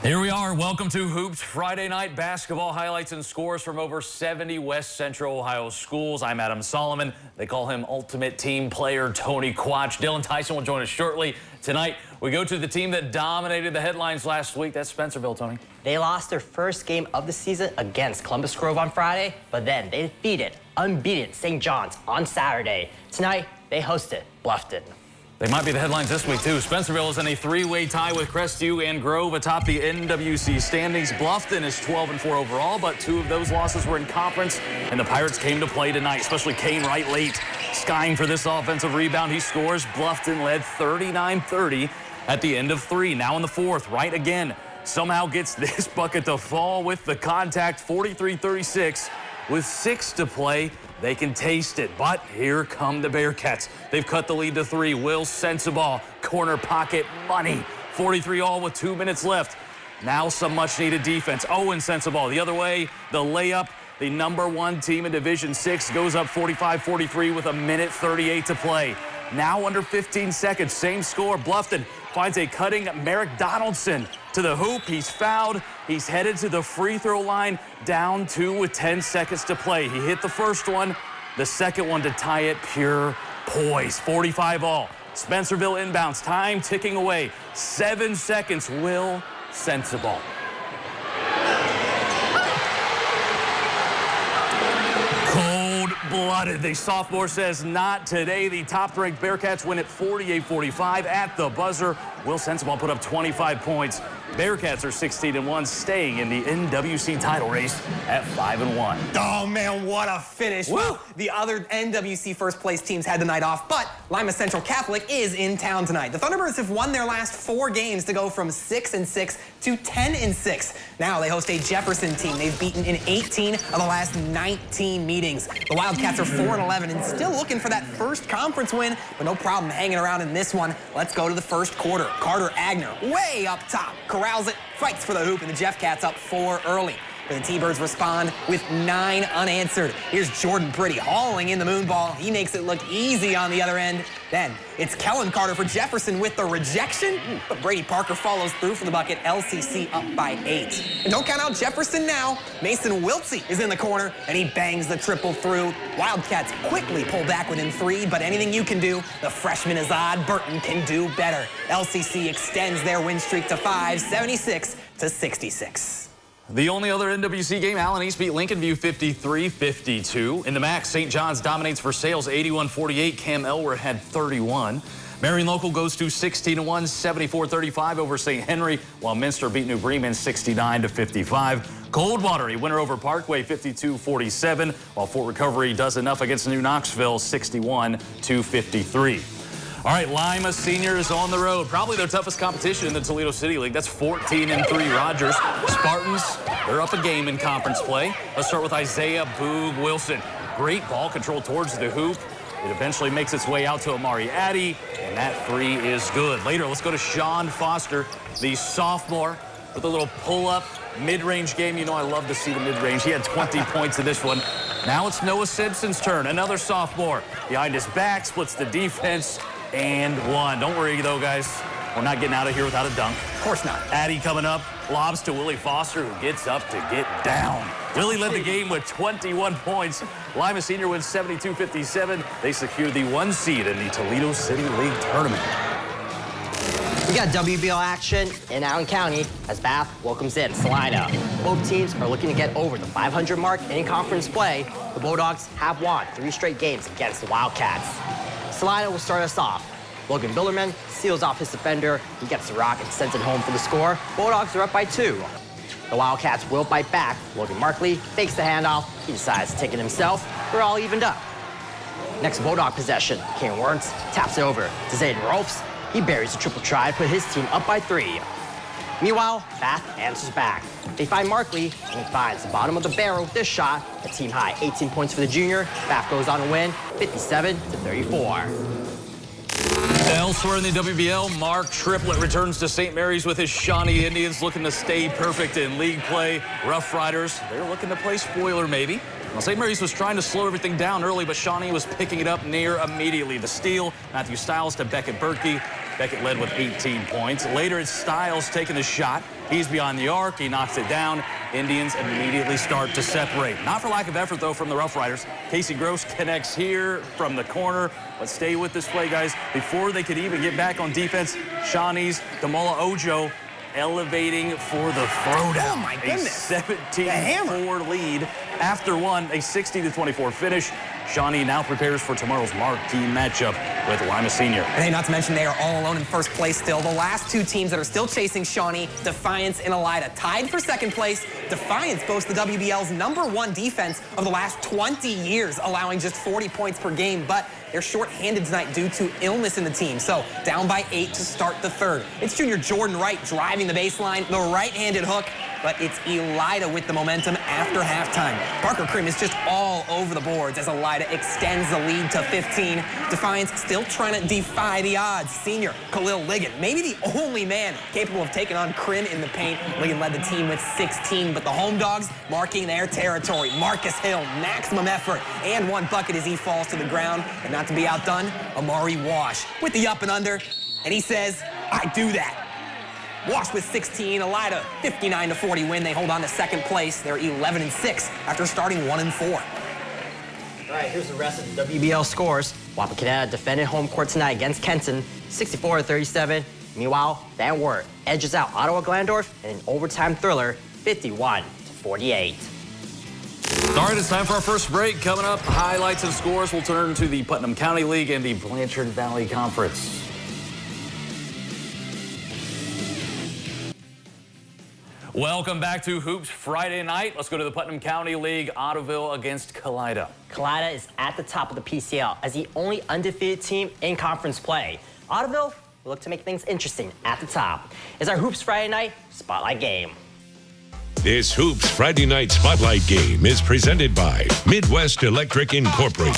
Here we are. Welcome to Hoops Friday night basketball highlights and scores from over 70 West Central Ohio schools. I'm Adam Solomon. They call him Ultimate Team Player Tony Quach. Dylan Tyson will join us shortly. Tonight, we go to the team that dominated the headlines last week. That's Spencerville, Tony. They lost their first game of the season against Columbus Grove on Friday, but then they defeated unbeaten St. John's on Saturday. Tonight, they hosted Bluffton. They might be the headlines this week, too. Spencerville is in a three-way tie with Crestview and Grove atop the NWC standings. Bluffton is 12-4 overall, but two of those losses were in conference, and the Pirates came to play tonight, especially Kane Wright late. Skying for this offensive rebound, he scores. Bluffton led 39-30 at the end of three. Now in the fourth, Wright again somehow gets this bucket to fall with the contact, 43-36. With 6 to play, they can taste it, but here come the Bearcats. They've cut the lead to 3. Will Sensabaugh, corner pocket money. 43-all with 2 minutes left. Now some much-needed defense. Owen Sensabaugh the other way. The layup, the #1 team in Division 6 goes up 45-43 with 1:38 to play. Now under 15 seconds, same score. Bluffton finds a cutting Merrick Donaldson to the hoop. He's fouled. He's headed to the free throw line, down 2 with 10 seconds to play. He hit the first one, the second one to tie it, pure poise. 45-all. Spencerville inbounds, time ticking away. 7 seconds, Will Sensabaugh. Cold-blooded. The sophomore says not today. The top-ranked Bearcats win at 48-45 at the buzzer. Will Sensabaugh put up 25 points. Bearcats are 16-1, staying in the NWC title race at 5-1. Oh, man, what a finish. Well, the other NWC first-place teams had the night off, but Lima Central Catholic is in town tonight. The Thunderbirds have won their last 4 games to go from 6-6 to 10-6. Now they host a Jefferson team they've beaten in 18 of the last 19 meetings. The Wildcats are 4-11 and still looking for that first conference win, but no problem hanging around in this one. Let's go to the first quarter. Carter Agner way up top. Corrals it, fights for the hoop, and the Jeff Cats up 4 early. The T-Birds respond with 9 unanswered. Here's Jordan Pretty hauling in the moon ball. He makes it look easy on the other end. Then it's Kellen Carter for Jefferson with the rejection, but Brady Parker follows through for the bucket. LCC up by 8. And don't count out Jefferson now. Mason Wiltsey is in the corner, and he bangs the triple through. Wildcats quickly pull back within 3, but anything you can do, the freshman Azad Burton can do better. LCC extends their win streak to 5, 76-66. The only other NWC game, Allen East beat Lincoln View 53-52. In the MAC, St. John's dominates Versailles 81-48. Cam Elwer had 31. Marion Local goes to 16-1, 74-35 over St. Henry, while Minster beat New Bremen 69-55. Coldwater, a winner over Parkway 52-47, while Fort Recovery does enough against New Knoxville 61-53. All right, Lima Senior is on the road. Probably their toughest competition in the Toledo City League. That's 14-3 Rogers. Spartans, they're up a game in conference play. Let's start with Isaiah Boog Wilson. Great ball control towards the hoop. It eventually makes its way out to Amari Addy, and that 3 is good. Later, let's go to Sean Foster, the sophomore, with a little pull-up mid-range game. You know I love to see the mid-range. He had 20 points in this one. Now it's Noah Simpson's turn, another sophomore. Behind his back, splits the defense, and 1. Don't worry, though, guys. We're not getting out of here without a dunk. Of course not. Addy coming up, lobs to Willie Foster, who gets up to get down. Willie led the game with 21 points. Lima Senior wins 72-57. They secure the 1 seed in the Toledo City League tournament. We got WBL action in Allen County as Bath welcomes in Salina. Both teams are looking to get over the 500 mark in conference play. The Bulldogs have won 3 straight games against the Wildcats. Salina will start us off. Logan Billerman seals off his defender. He gets the rock and sends it home for the score. Bulldogs are up by 2. The Wildcats will bite back. Logan Markley fakes the handoff. He decides to take it himself. We're all evened up. Next Bulldog possession. Kane Werntz taps it over to Zayden Rolfs. He buries a triple try to put his team up by 3. Meanwhile, Bath answers back. They find Markley, and he finds the bottom of the barrel with this shot. A team high 18 points for the junior. Bath goes on to win 57-34. Elsewhere in the WBL, Mark Triplett returns to St. Mary's with his Shawnee Indians, looking to stay perfect in league play. Rough Riders, they're looking to play spoiler maybe. Now, St. Mary's was trying to slow everything down early, but Shawnee was picking it up near immediately. The steal, Matthew Stiles to Beckett Berkey. Beckett led with 18 points. Later, it's Stiles taking the shot. He's behind the arc. He knocks it down. Indians immediately start to separate. Not for lack of effort, though, from the Rough Riders. Casey Gross connects here from the corner. But stay with this play, guys. Before they could even get back on defense, Shawnee's Damola Ojo elevating for the throwdown. Oh, my goodness. A 17-4 lead after one, a 60-24 finish. Shawnee now prepares for tomorrow's marquee matchup with Lima Senior. And hey, not to mention they are all alone in first place still. The last two teams that are still chasing Shawnee, Defiance and Elida, tied for second place. Defiance boasts the WBL's #1 defense of the last 20 years, allowing just 40 points per game, but they're short-handed tonight due to illness in the team. So down by 8 to start the third. It's junior Jordan Wright driving the baseline, the right-handed hook, but it's Elida with the momentum after halftime. Parker Krim is just all over the boards as Elida extends the lead to 15. Defiance still trying to defy the odds. Senior Khalil Ligon, maybe the only man capable of taking on Krim in the paint. Ligon led the team with 16, but the home dogs marking their territory. Marcus Hill, maximum effort, and one bucket as he falls to the ground. And not to be outdone, Amari Wash with the up and under, and he says, I do that. Wash with 16, Elida 59-40 win. They hold on to second place. They're 11-6 after starting 1-4. All right, here's the rest of the WBL scores. Wapakoneta defended home court tonight against Kenton, 64-37. Meanwhile, Van Wert edges out Ottawa Glandorf in an overtime thriller, 51-48. All right, it's time for our first break. Coming up, highlights and scores. We'll turn to the Putnam County League and the Blanchard Valley Conference. Welcome back to Hoops Friday night. Let's go to the Putnam County League. Ottoville against Kalida. Kalida is at the top of the PCL as the only undefeated team in conference play. Ottoville will look to make things interesting at the top. It's our Hoops Friday night Spotlight game. This Hoops Friday night Spotlight game is presented by Midwest Electric Incorporated.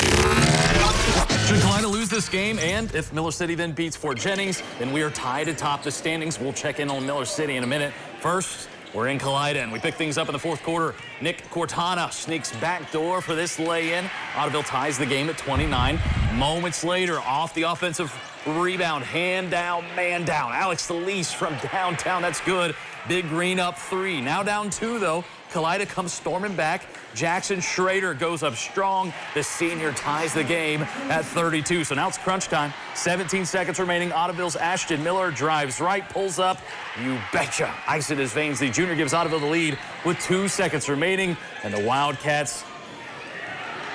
Should Kalida lose this game, and if Miller City then beats Fort Jennings, then we are tied atop the standings. We'll check in on Miller City in a minute. First, we're in Kalida, and we pick things up in the fourth quarter. Nick Cortana sneaks back door for this lay-in. Ottoville ties the game at 29. Moments later, off the offensive rebound, hand down, man down. Alex Solis from downtown, that's good. Big Green up 3. Now down 2, though. Kalida comes storming back. Jackson Schrader goes up strong. The senior ties the game at 32. So now it's crunch time. 17 seconds remaining. Ottoville's Ashton Miller drives right, pulls up. You betcha. Ice in his veins. The junior gives Ottoville the lead with 2 seconds remaining. And the Wildcats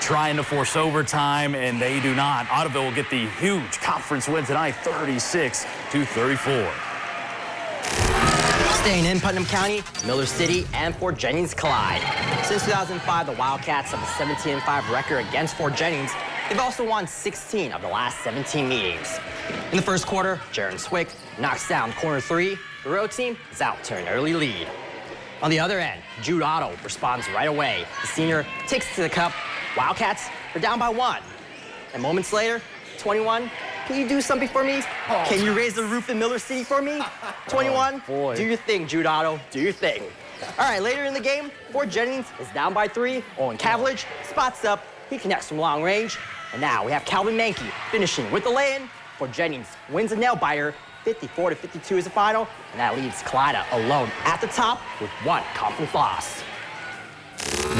trying to force overtime, and they do not. Ottoville will get the huge conference win tonight, 36-34. Staying in Putnam County, Miller City and Fort Jennings collide. Since 2005, the Wildcats have a 17-5 record against Fort Jennings. They've also won 16 of the last 17 meetings. In the first quarter, Jaron Swick knocks down corner 3. The road team is out to an early lead. On the other end, Jude Otto responds right away. The senior takes it to the cup. Wildcats are down by 1. And moments later, 21, can you do something for me? Oh. Can you raise the roof in Miller City for me? 21, boy. Do your thing, Jude Otto, do your thing. All right, later in the game, Fort Jennings is down by 3. Owen Cavillage spots up, he connects from long range. And now we have Calvin Mankey finishing with the lay-in. Fort Jennings wins a nail-biter, 54-52 is the final, and that leaves Kalida alone at the top with 1 conference loss.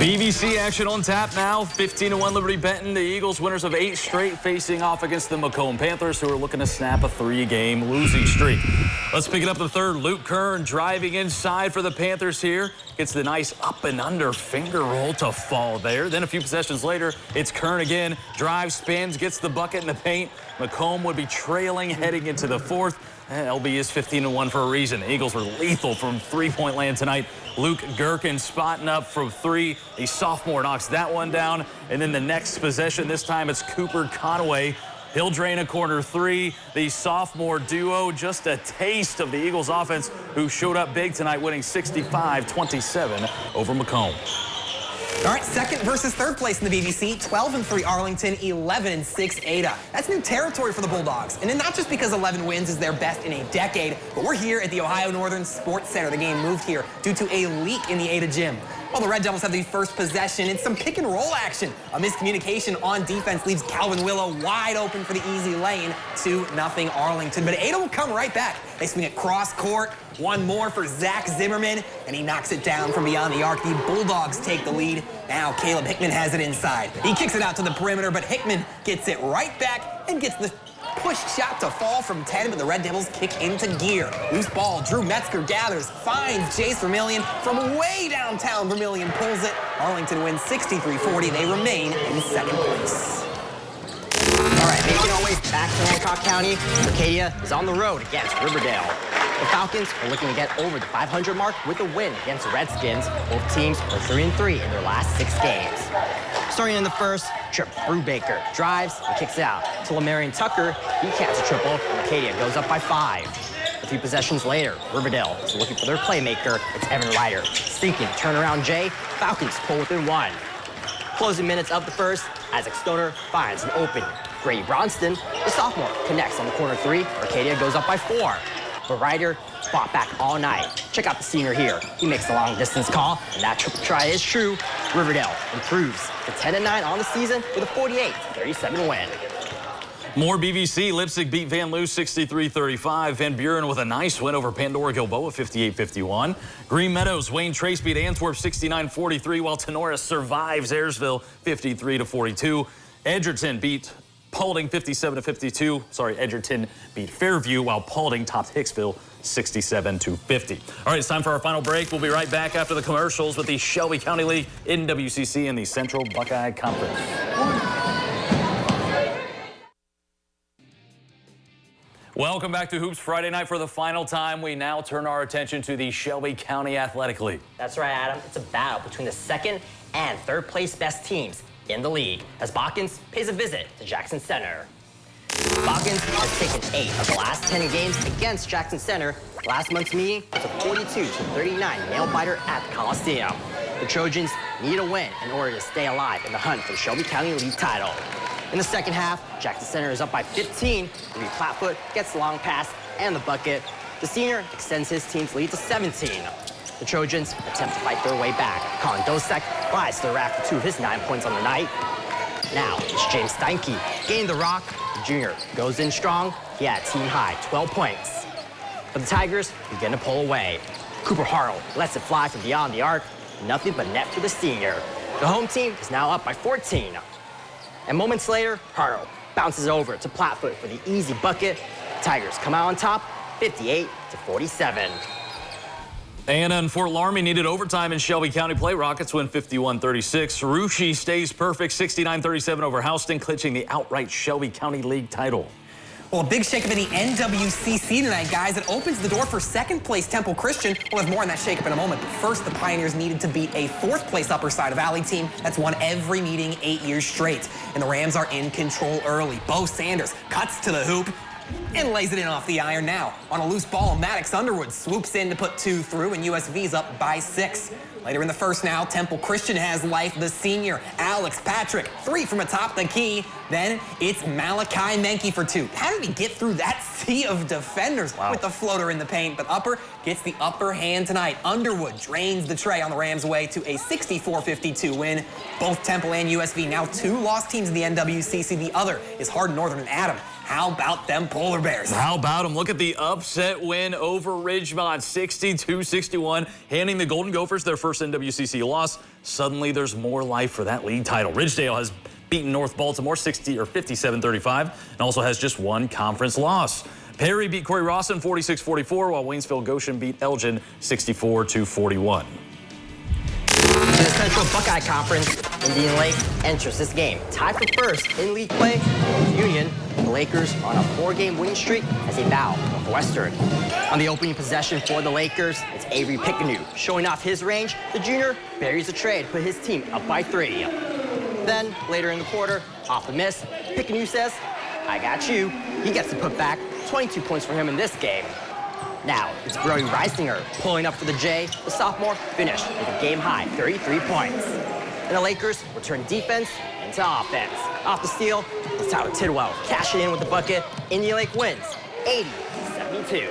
BBC action on tap now. 15-1 Liberty Benton. The Eagles, winners of 8 straight, facing off against the Macomb Panthers, who are looking to snap a 3-game losing streak. Let's pick it up the third. Luke Kern driving inside for the Panthers here. Gets the nice up and under finger roll to fall there. Then a few possessions later, it's Kern again. Drives, spins, gets the bucket in the paint. Macomb would be trailing heading into the fourth. LB is 15-1 for a reason. The Eagles were lethal from three-point land tonight. Luke Gherkin spotting up from 3. A sophomore knocks that one down. And then the next possession, this time it's Cooper Conway. He'll drain a corner 3. The sophomore duo, just a taste of the Eagles offense, who showed up big tonight, winning 65-27 over Macomb. All right, second versus third place in the BBC, 12-3 Arlington, 11-6 Ada. That's new territory for the Bulldogs. And then not just because 11 wins is their best in a decade, but we're here at the Ohio Northern Sports Center. The game moved here due to a leak in the Ada gym. Well, the Red Devils have the first possession. It's some pick and roll action. A miscommunication on defense leaves Calvin Willow wide open for the easy lane. 2-0 Arlington. But Ada will come right back. They swing it cross court. One more for Zach Zimmerman, and he knocks it down from beyond the arc. The Bulldogs take the lead. Now Caleb Hickman has it inside. He kicks it out to the perimeter, but Hickman gets it right back and gets the push shot to fall from 10, but the Red Devils kick into gear. Loose ball, Drew Metzger gathers, finds Jace Vermillion from way downtown. Vermillion pulls it. Arlington wins 63-40. They remain in second place. All right, making our way back to Hancock County, Arcadia is on the road against Riverdale. The Falcons are looking to get over the 500 mark with a win against the Redskins. Both teams are 3-3 in their last 6 games. Starting in the first, Trip Brubaker drives and kicks it out to Lamarion Tucker. He caps a triple, and Arcadia goes up by 5. A few possessions later, Riverdale is looking for their playmaker. It's Evan Ryder. Sinking turnaround Jay. Falcons pull within 1. Closing minutes of the first, Isaac Stoner finds an open. Grady Bronston, the sophomore, connects on the corner 3. Arcadia goes up by 4. But Ryder fought back all night. Check out the senior here. He makes the long distance call, and that triple try is true. Riverdale improves to 10-9 on the season with a 48-37 win. More BVC. Leipzig beat Van Loo 63-35. Van Buren with a nice win over Pandora Gilboa 58-51. Green Meadows, Wayne Trace beat Antwerp 69-43, while Tenora survives Ayersville 53-42. Edgerton beat Paulding 57-52. Edgerton beat Fairview, while Paulding topped Hicksville 67-50. All right, it's time for our final break. We'll be right back after the commercials with the Shelby County League, NWCC, and the Central Buckeye Conference. Welcome back to Hoops Friday night. For the final time, we now turn our attention to the Shelby County Athletic League. That's right, Adam. It's a battle between the second and third place best teams in the league as Botkins pays a visit to Jackson Center. Botkins has taken 8 of the last 10 games against Jackson Center. Last month's meeting was a 42-39 nail-biter at the Coliseum. The Trojans need a win in order to stay alive in the hunt for the Shelby County League title. In the second half, Jackson Center is up by 15. Reed Platfoot gets the long pass and the bucket. The senior extends his team's lead to 17. The Trojans attempt to fight their way back. Colin Dosek flies to the rack for 2 of his 9 points on the night. Now it's James Steinke. Gained the rock. The junior goes in strong. He had team high 12 points. But the Tigers begin to pull away. Cooper Harrell lets it fly from beyond the arc. Nothing but net for the senior. The home team is now up by 14. And moments later, Harrell bounces over to Platfoot for the easy bucket. The Tigers come out on top, 58-47. Anna and Fort Laramie needed overtime in Shelby County play. Rockets win 51-36. Rushi stays perfect, 69-37 over Houston, clinching the outright Shelby County League title. Well, a big shakeup in the NWCC tonight, guys. It opens the door for second place Temple Christian. We'll have more on that shakeup in a moment. But first, the Pioneers needed to beat a 4th place Upper Side Valley team that's won every meeting 8 years straight. And the Rams are in control early. Bo Sanders cuts to the hoop and lays it in off the iron now. On a loose ball, Maddox Underwood swoops in to put 2 through, and USV's up by 6. Later in the first now, Temple Christian has life. The senior, Alex Patrick, 3 from atop the key. Then it's Malachi Menke for 2. How did he get through that sea of defenders with the floater in the paint? But Upper gets the upper hand tonight. Underwood drains the tray on the Rams' way to a 64-52 win. Both Temple and USV now 2 lost teams in the NWCC. The other is Hardin Northern and Adam. How about them Polar Bears? How about them? Look at the upset win over Ridgemont, 62-61, handing the Golden Gophers their first NWCC loss. Suddenly, there's more life for that league title. Ridgedale has beaten North Baltimore 57-35 and also has just 1 conference loss. Perry beat Corey Rawson 46-44, while Waynesville Goshen beat Elgin 64-41. In the Central Buckeye Conference, Indian Lake enters this game tied for first in league play with Union. The Lakers are on a 4-game winning streak as they bow Northwestern. On the opening possession for the Lakers, it's Avery Pickanu showing off his range. The junior buries a tray to put his team up by 3. Then, later in the quarter, off the miss, Pickanu says, "I got you." He gets to put back 22 points for him in this game. Now, it's Brody Reisinger pulling up for the J. The sophomore finished with a game-high 33 points. And the Lakers return defense into offense. Off the steal, it's Tyler Tidwell cashing in with the bucket. Indian Lake wins 80-72.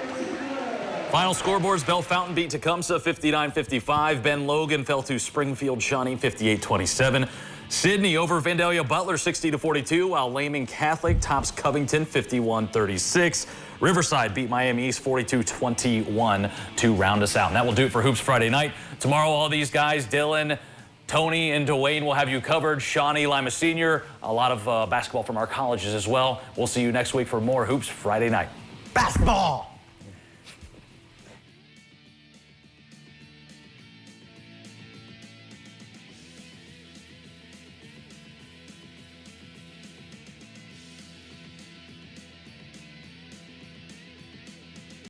Final scoreboards: Bell Fountain beat Tecumseh 59-55. Ben Logan fell to Springfield Shawnee 58-27. Sydney over Vandalia Butler 60-42, while Lehman Catholic tops Covington 51-36. Riverside beat Miami East 42-21 to round us out. And that will do it for Hoops Friday night. Tomorrow, all these guys, Dylan, Tony, and Dwayne, will have you covered. Shawnee, Lima Senior, a lot of basketball from our colleges as well. We'll see you next week for more Hoops Friday night. Basketball!